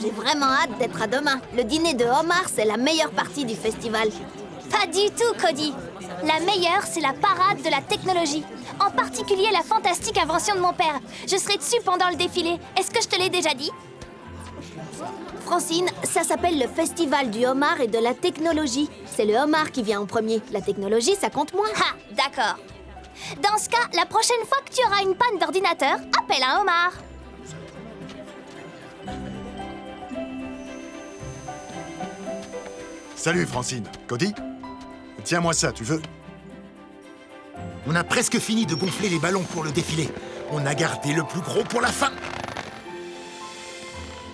J'ai vraiment hâte d'être à demain. Le dîner de homard, c'est la meilleure partie du festival. Pas du tout, Cody. La meilleure, c'est la parade de la technologie. En particulier la fantastique invention de mon père. Je serai dessus pendant le défilé. Est-ce que je te l'ai déjà dit? Francine, ça s'appelle le festival du homard et de la technologie. C'est le homard qui vient en premier. La technologie, ça compte moins. Ah, d'accord. Dans ce cas, la prochaine fois que tu auras une panne d'ordinateur, appelle un homard. Salut, Francine. Cody? Tiens-moi ça, tu veux? On a presque fini de gonfler les ballons pour le défilé. On a gardé le plus gros pour la fin.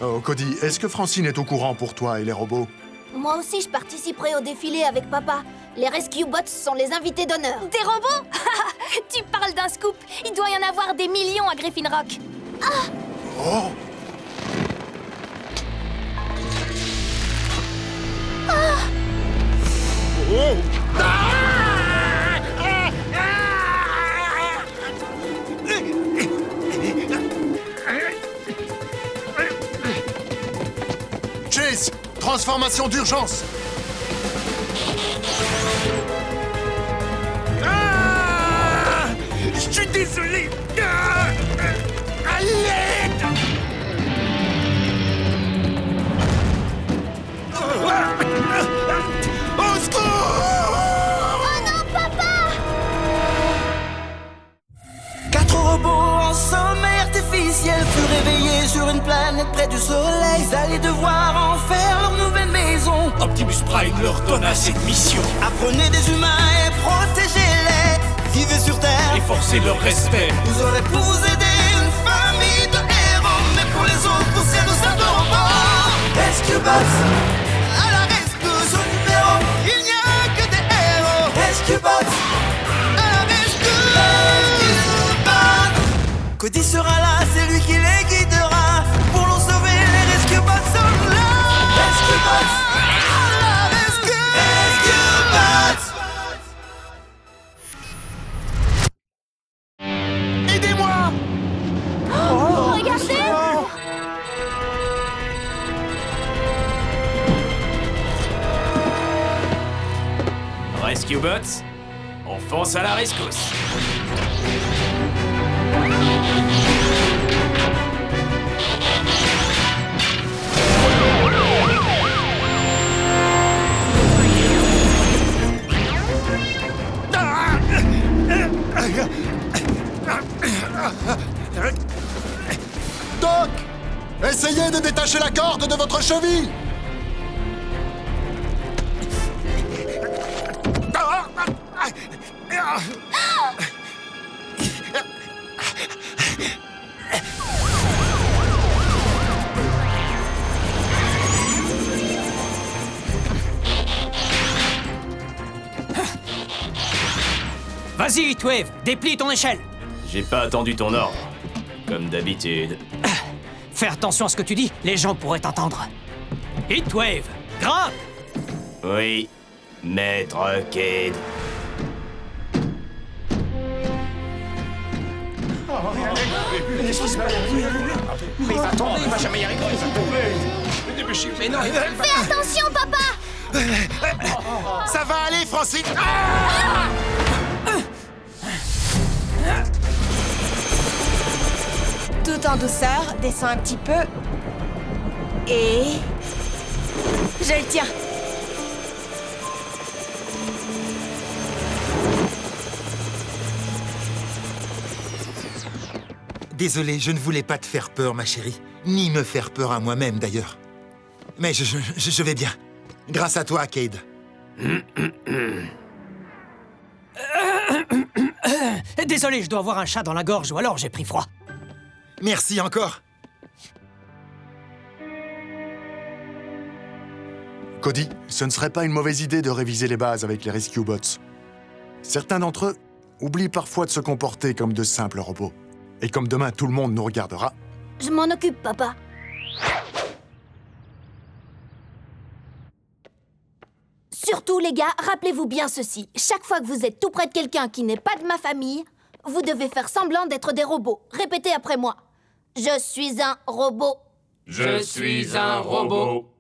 Oh, Cody, est-ce que Francine est au courant pour toi et les robots? Moi aussi, je participerai au défilé avec papa. Les Rescue Bots sont les invités d'honneur. Des robots? Tu parles d'un scoop. Il doit y en avoir des millions à Griffin Rock. Oh! Oh! Chase! Transformation d'urgence! Je suis désolé. À l'aide! Au secours! Oh non, papa! 4 robots en sommeil artificiel furent réveillés sur une planète près du soleil. Ils allaient devoir en faire leur nouvelle maison. Optimus Prime leur donna cette mission. Apprenez des humains et protégez-les. Vivez sur Terre Et forcer leur respect. Vous aurez pour vous aider une famille de héros. Mais pour les autres, c'est nous sommes de robots. Rescue Bots à la rescousse au numéro. Il n'y a que des héros. Rescue Bots à la rescousse. Rescue Bots. Cody sera là, c'est lui qui les guidera. Pour nous sauver, les Rescue Bots sont là. Rescue Bots à la rescue. Rescue Bots. Aidez-moi! Regardez! Rescue Bots, on fonce à la rescousse. Doc! Essayez de détacher la corde de votre cheville! Vas-y, Heatwave, déplie ton échelle. J'ai pas attendu ton ordre, comme d'habitude. Fais attention à ce que tu dis, les gens pourraient t'entendre. Heatwave, grimpe. Oui, maître Cade. Fais attention, papa! Ça va aller, Francine! Tout en douceur, descends un petit peu. Et... je le tiens. Désolé, je ne voulais pas te faire peur, ma chérie. Ni me faire peur à moi-même, d'ailleurs. Mais je vais bien. Grâce à toi, Cade. Désolé, je dois avoir un chat dans la gorge ou alors j'ai pris froid. Merci encore. Cody, ce ne serait pas une mauvaise idée de réviser les bases avec les Rescue Bots. Certains d'entre eux oublient parfois de se comporter comme de simples robots. Et comme demain tout le monde nous regardera, Je m'en occupe, papa. Surtout, les gars, rappelez-vous bien ceci. Chaque fois que vous êtes tout près de quelqu'un qui n'est pas de ma famille, vous devez faire semblant d'être des robots. Répétez après moi. Je suis un robot. Je suis un robot.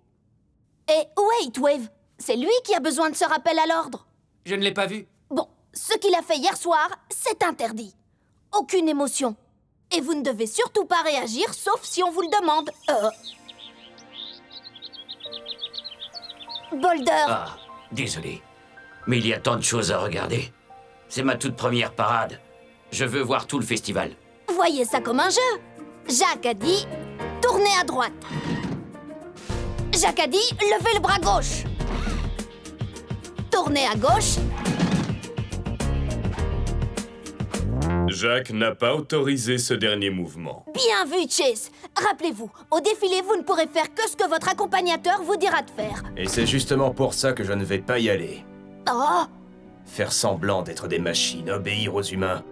Et où est Heatwave? C'est lui qui a besoin de ce rappel à l'ordre. Je ne l'ai pas vu. Bon, ce qu'il a fait hier soir, c'est interdit. Aucune émotion. Et vous ne devez surtout pas réagir, sauf si on vous le demande. Boulder. Ah, désolé. Mais il y a tant de choses à regarder. C'est ma toute première parade. Je veux voir tout le festival. Voyez ça comme un jeu. Jacques a dit « Tournez à droite ». Jacques a dit « Levez le bras gauche ». Tournez à gauche. Jacques n'a pas autorisé ce dernier mouvement. Bien vu, Chase. Rappelez-vous, au défilé, vous ne pourrez faire que ce que votre accompagnateur vous dira de faire. Et c'est justement pour ça que je ne vais pas y aller. Oh! Faire semblant d'être des machines, obéir aux humains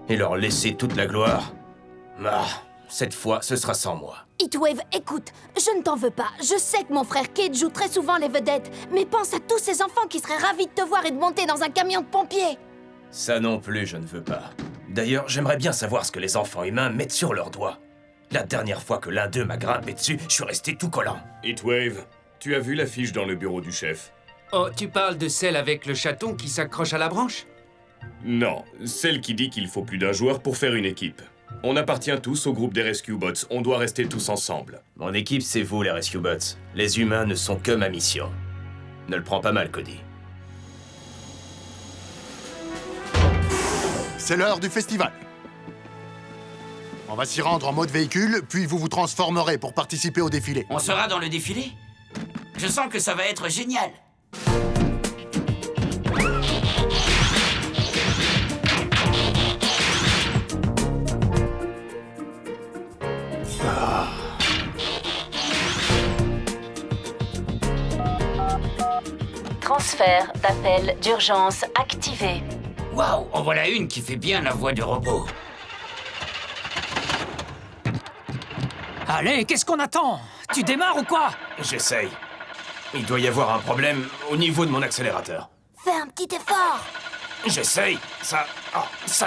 et leur laisser toute la gloire. Ah, cette fois, ce sera sans moi. Heatwave, écoute, je ne t'en veux pas. Je sais que mon frère Kate joue très souvent les vedettes, mais pense à tous ces enfants qui seraient ravis de te voir et de monter dans un camion de pompiers. Ça non plus, je ne veux pas. D'ailleurs, j'aimerais bien savoir ce que les enfants humains mettent sur leurs doigts. La dernière fois que l'un d'eux m'a grimpé dessus, je suis resté tout collant. Heatwave, tu as vu l'affiche dans le bureau du chef? Oh, tu parles de celle avec le chaton qui s'accroche à la branche? Non, celle qui dit qu'il faut plus d'un joueur pour faire une équipe. On appartient tous au groupe des Rescue Bots, on doit rester tous ensemble. Mon équipe, c'est vous, les Rescue Bots. Les humains ne sont que ma mission. Ne le prends pas mal, Cody. C'est l'heure du festival. On va s'y rendre en mode véhicule, puis vous vous transformerez pour participer au défilé. On sera dans le défilé? Je sens que ça va être génial. Transfert d'appel d'urgence activé. Waouh, en voilà une qui fait bien la voix du robot. Allez, qu'est-ce qu'on attend? Tu démarres ou quoi? J'essaye. Il doit y avoir un problème au niveau de mon accélérateur. Fais un petit effort. J'essaye. Ça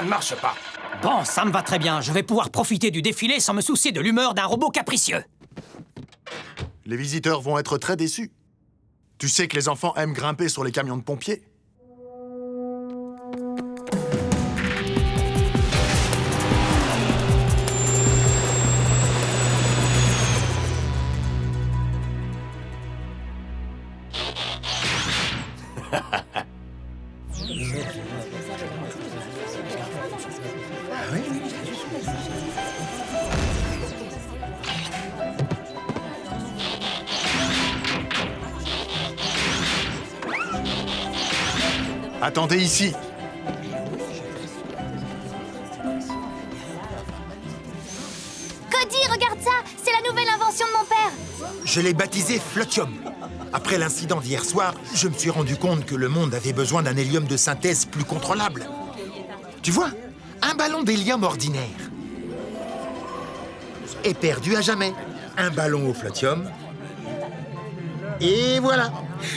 ne marche pas. Bon, ça me va très bien. Je vais pouvoir profiter du défilé sans me soucier de l'humeur d'un robot capricieux. Les visiteurs vont être très déçus. Tu sais que les enfants aiment grimper sur les camions de pompiers? Attendez ici. Cody, regarde ça! C'est la nouvelle invention de mon père! Je l'ai baptisé Flotium. Après l'incident d'hier soir, je me suis rendu compte que le monde avait besoin d'un hélium de synthèse plus contrôlable. Tu vois, un ballon d'hélium ordinaire est perdu à jamais. Un ballon au Flotium. Et voilà.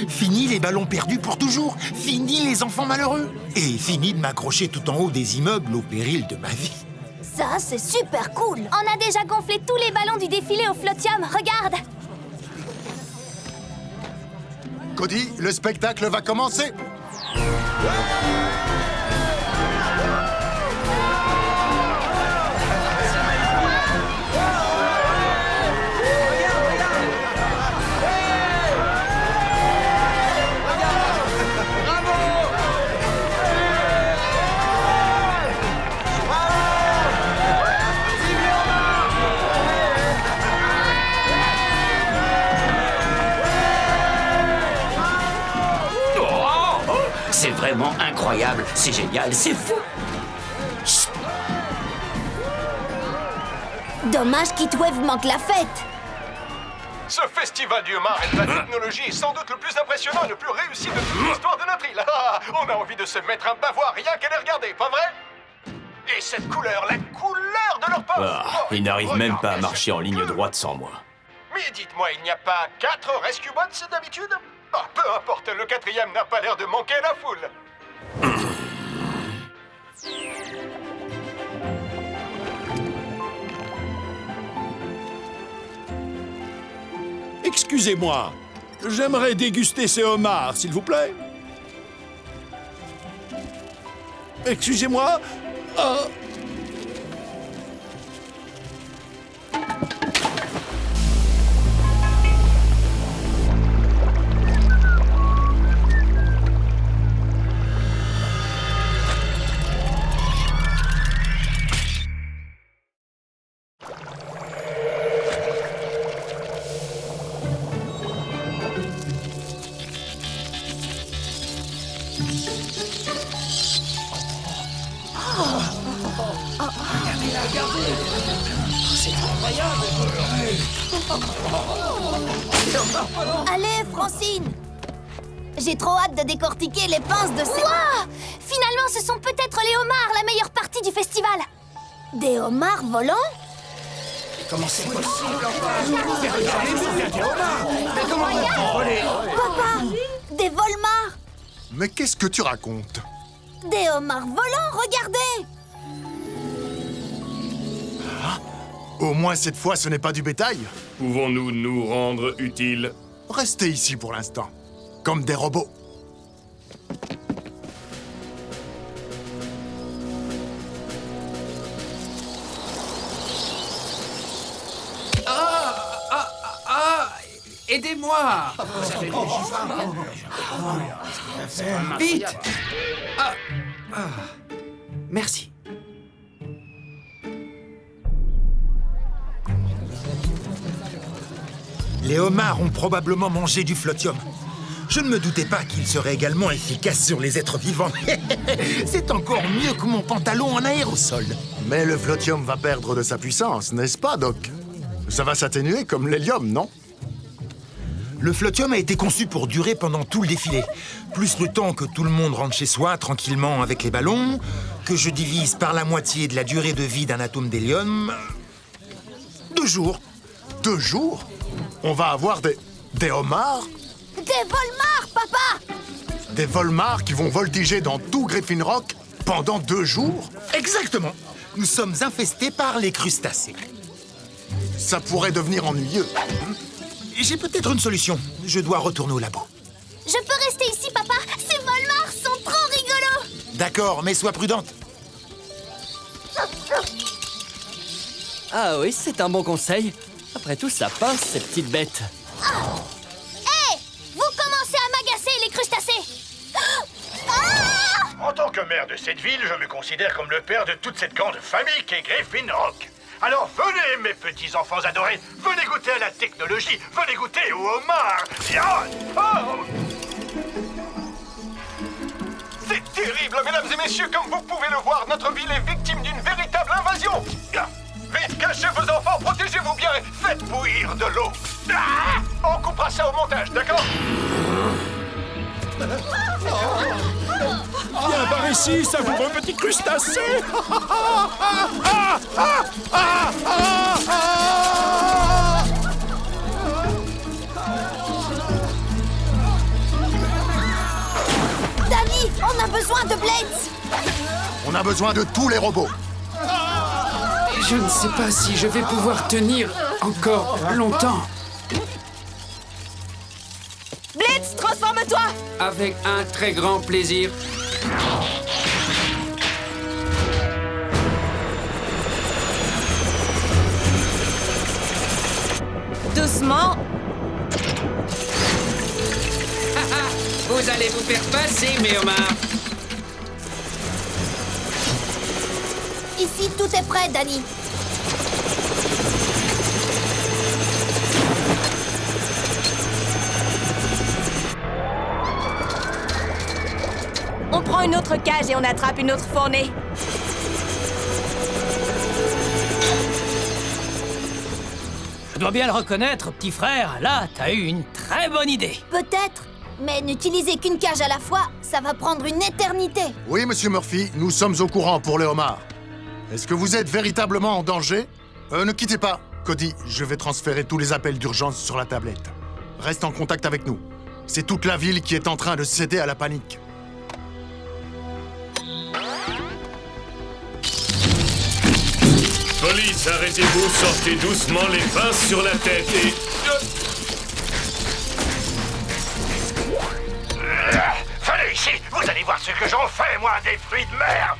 Fini les ballons perdus pour toujours. Fini les enfants malheureux. Et fini de m'accrocher tout en haut des immeubles au péril de ma vie. Ça, c'est super cool. On a déjà gonflé tous les ballons du défilé au Flotium, regarde! Cody, le spectacle va commencer. C'est vraiment incroyable, c'est génial, c'est fou. Chut. Dommage qu'Heatwave manque la fête. Ce festival du homard et de la technologie est sans doute le plus impressionnant et le plus réussi de toute l'histoire de notre île. On a envie de se mettre un bavoir rien qu'à les regarder, pas vrai? Et cette couleur, la couleur de leur peau! Ils n'arrivent même pas à marcher en ligne droite sans moi. Mais dites-moi, il n'y a pas 4 Rescue Bots d'habitude? Ah, peu importe, le 4e n'a pas l'air de manquer à la foule. Excusez-moi, j'aimerais déguster ces homards, s'il vous plaît. Excusez-moi. Allez, Francine! J'ai trop hâte de décortiquer les pinces de ces... Wouah! Finalement, ce sont peut-être les homards, la meilleure partie du festival. Des homards volants? Comment c'est possible? Papa! Des volmars! Mais qu'est-ce que tu racontes? Des homards volants, regardez! Au moins cette fois, ce n'est pas du bétail. Pouvons-nous nous rendre utiles? Restez ici pour l'instant, comme des robots. Aidez-moi! Vite! Merci. Les homards ont probablement mangé du flotium. Je ne me doutais pas qu'il serait également efficace sur les êtres vivants. C'est encore mieux que mon pantalon en aérosol. Mais le flotium va perdre de sa puissance, n'est-ce pas, Doc? Ça va s'atténuer comme l'hélium, non? Le flotium a été conçu pour durer pendant tout le défilé. Plus le temps que tout le monde rentre chez soi tranquillement avec les ballons, que je divise par la moitié de la durée de vie d'un atome d'hélium... 2 jours. 2 jours? On va avoir des homards? Des volmars, papa! Des volmars qui vont voltiger dans tout Griffin Rock pendant 2 jours? Exactement. Nous sommes infestés par les crustacés. Ça pourrait devenir ennuyeux. J'ai peut-être une solution. Je dois retourner au labo. Je peux rester ici, papa? Ces volmars sont trop rigolos! D'accord, mais sois prudente. Ah oui, c'est un bon conseil. Après tout, ça passe, ces petites bêtes. Hé! Vous commencez à m'agacer, les crustacés! En tant que maire de cette ville, je me considère comme le père de toute cette grande famille qu'est Griffin Rock. Alors venez, mes petits enfants adorés, venez goûter à la technologie, venez goûter au homard. C'est terrible, mesdames et messieurs, comme vous pouvez le voir, notre ville est victime d'une véritable invasion. Vite, cachez vos enfants, protégez-vous bien et faites bouillir de l'eau. On coupera ça au montage, d'accord? Viens par ici, savoureux petit crustacé. Danny, on a besoin de Blades! On a besoin de tous les robots. Je ne sais pas si je vais pouvoir tenir encore longtemps. Blitz, transforme-toi! Avec un très grand plaisir. Doucement. Vous allez vous faire passer, mes homards. Ici, tout est prêt, Danny. On prend une autre cage et on attrape une autre fournée. Je dois bien le reconnaître, petit frère. Là, t'as eu une très bonne idée. Peut-être, mais n'utilisez qu'une cage à la fois, ça va prendre une éternité. Oui, monsieur Murphy, nous sommes au courant pour les homards. Est-ce que vous êtes véritablement en danger? Ne quittez pas. Cody, je vais transférer tous les appels d'urgence sur la tablette. Reste en contact avec nous. C'est toute la ville qui est en train de céder à la panique. Police, arrêtez-vous, sortez doucement les pinces sur la tête et... Venez ici, vous allez voir ce que j'en fais, moi, des fruits de mer.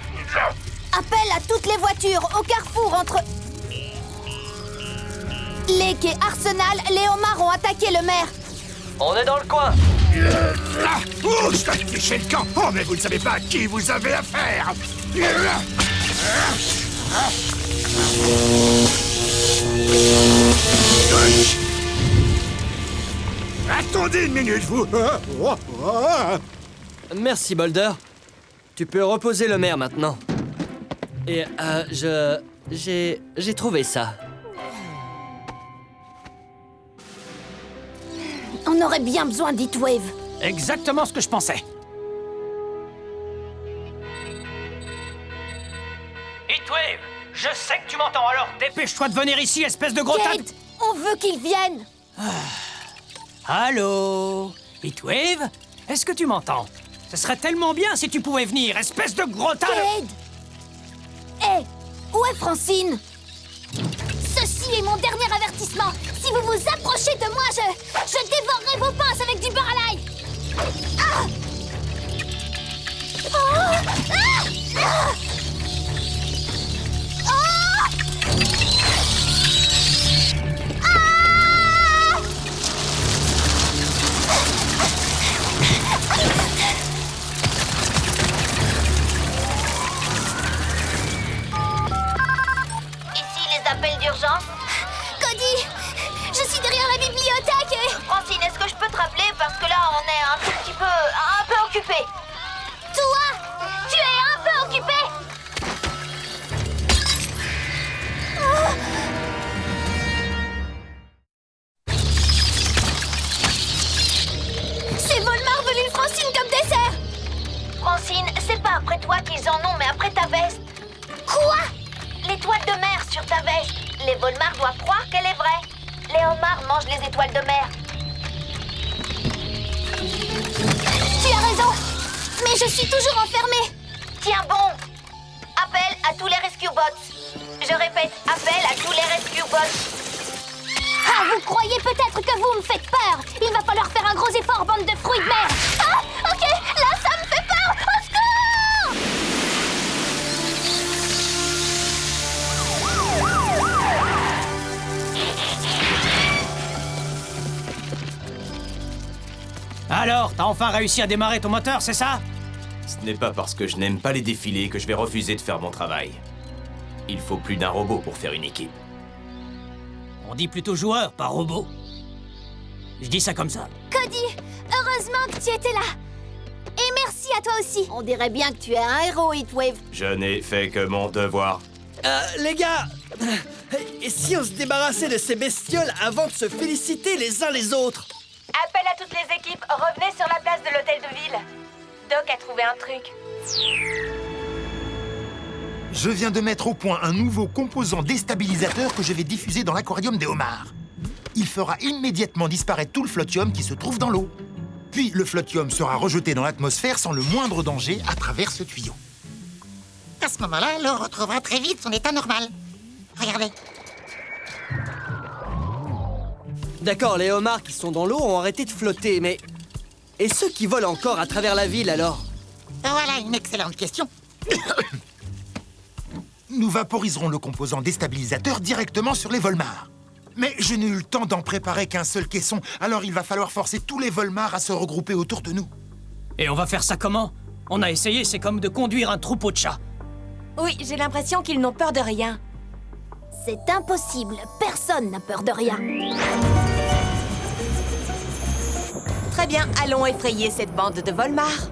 Appel à toutes les voitures au carrefour entre... Lake et Arsenal, les homards ont attaqué le maire. On est dans le coin. Oh, je t'ai fiché le camp. Oh, mais vous ne savez pas à qui vous avez affaire. Attendez une minute, vous. Merci, Boulder. Tu peux reposer le maire maintenant. Et, j'ai trouvé ça. On aurait bien besoin d'Heatwave. Exactement ce que je pensais. Heatwave, je sais que tu m'entends, alors dépêche-toi de venir ici, espèce de gros tas de... Kate, on veut qu'ils viennent. Allô? Heatwave? Est-ce que tu m'entends? Ce serait tellement bien si tu pouvais venir, espèce de gros tas de... Kate! Hé, où est Francine? Ceci est mon dernier avertissement. Si vous vous approchez de moi, je dévorerai vos pinces avec du beurre à l'ail. Ah! Oh! Ah! Ah! Ici les appels d'urgence. Cody, je suis derrière la bibliothèque et... Francine, est-ce que je peux te rappeler parce que là on est un peu occupé. Toi, tu es un peu occupé. Ces Volmars veulent une Francine comme dessert. Francine, c'est pas après toi qu'ils en ont, mais après ta veste. Quoi? L'étoile de mer sur ta veste. Les Volmars doivent croire qu'elle est vraie. Les homards mangent les étoiles de mer. Tu as raison, mais je suis toujours enfermée. Tiens bon. Appel à tous les rescue bots. Je répète, appel à tous les rescue bots. Ah, vous croyez peut-être que vous me faites peur. Il va falloir faire un gros effort, bande de fruits de mer. Ah, ok, là ça me fait peur. Au secours! Alors, t'as enfin réussi à démarrer ton moteur, c'est ça? Ce n'est pas parce que je n'aime pas les défilés que je vais refuser de faire mon travail. Il faut plus d'un robot pour faire une équipe. On dit plutôt joueur, pas robot. Je dis ça comme ça. Cody, heureusement que tu étais là. Et merci à toi aussi. On dirait bien que tu es un héros, Heatwave. Je n'ai fait que mon devoir. Les gars, et si on se débarrassait de ces bestioles avant de se féliciter les uns les autres? Appel à toutes les équipes, revenez sur la place de l'hôtel de ville. Doc a trouvé un truc. Je viens de mettre au point un nouveau composant déstabilisateur que je vais diffuser dans l'aquarium des homards. Il fera immédiatement disparaître tout le flotium qui se trouve dans l'eau. Puis le flotium sera rejeté dans l'atmosphère sans le moindre danger à travers ce tuyau. À ce moment-là, l'eau retrouvera très vite son état normal. Regardez. D'accord, les homards qui sont dans l'eau ont arrêté de flotter, mais... Et ceux qui volent encore à travers la ville, alors? Voilà une excellente question. Nous vaporiserons le composant déstabilisateur directement sur les Volmars. Mais je n'ai eu le temps d'en préparer qu'un seul caisson, alors il va falloir forcer tous les Volmars à se regrouper autour de nous. Et on va faire ça comment? On a essayé, c'est comme de conduire un troupeau de chats. Oui, j'ai l'impression qu'ils n'ont peur de rien. C'est impossible. Personne n'a peur de rien. Très bien, allons effrayer cette bande de Volmars.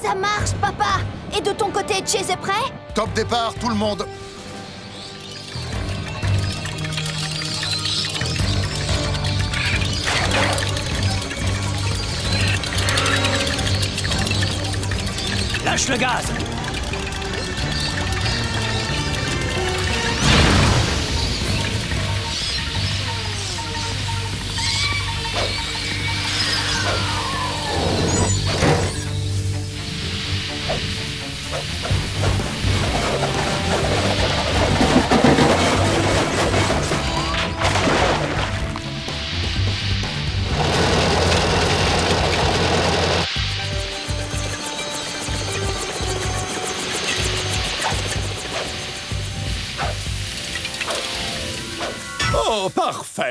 Ça marche, papa. Et de ton côté, Chase est prêt? Top départ, tout le monde. Lâche le gaz.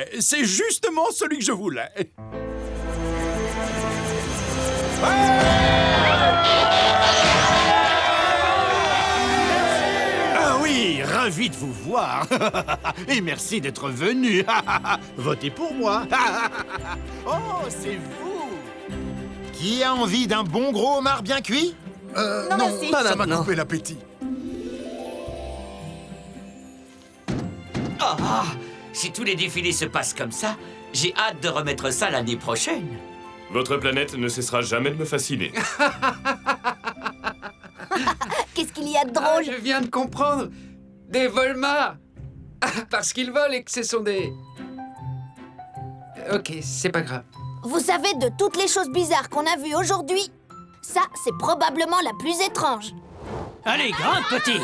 parfait. C'est justement celui que je voulais. Ah oui, ravi de vous voir. Et merci d'être venu. Votez pour moi. Oh, c'est vous. Qui a envie d'un bon gros homard bien cuit? Non, merci. Ça m'a coupé l'appétit. Ah, si tous les défilés se passent comme ça, j'ai hâte de remettre ça l'année prochaine. Votre planète ne cessera jamais de me fasciner. Qu'est-ce qu'il y a de drôle? Je viens de comprendre. Des Volmars. Parce qu'ils volent et que ce sont des... Ok, c'est pas grave. Vous savez, de toutes les choses bizarres qu'on a vues aujourd'hui, ça, c'est probablement la plus étrange. Allez, grimpe, petit.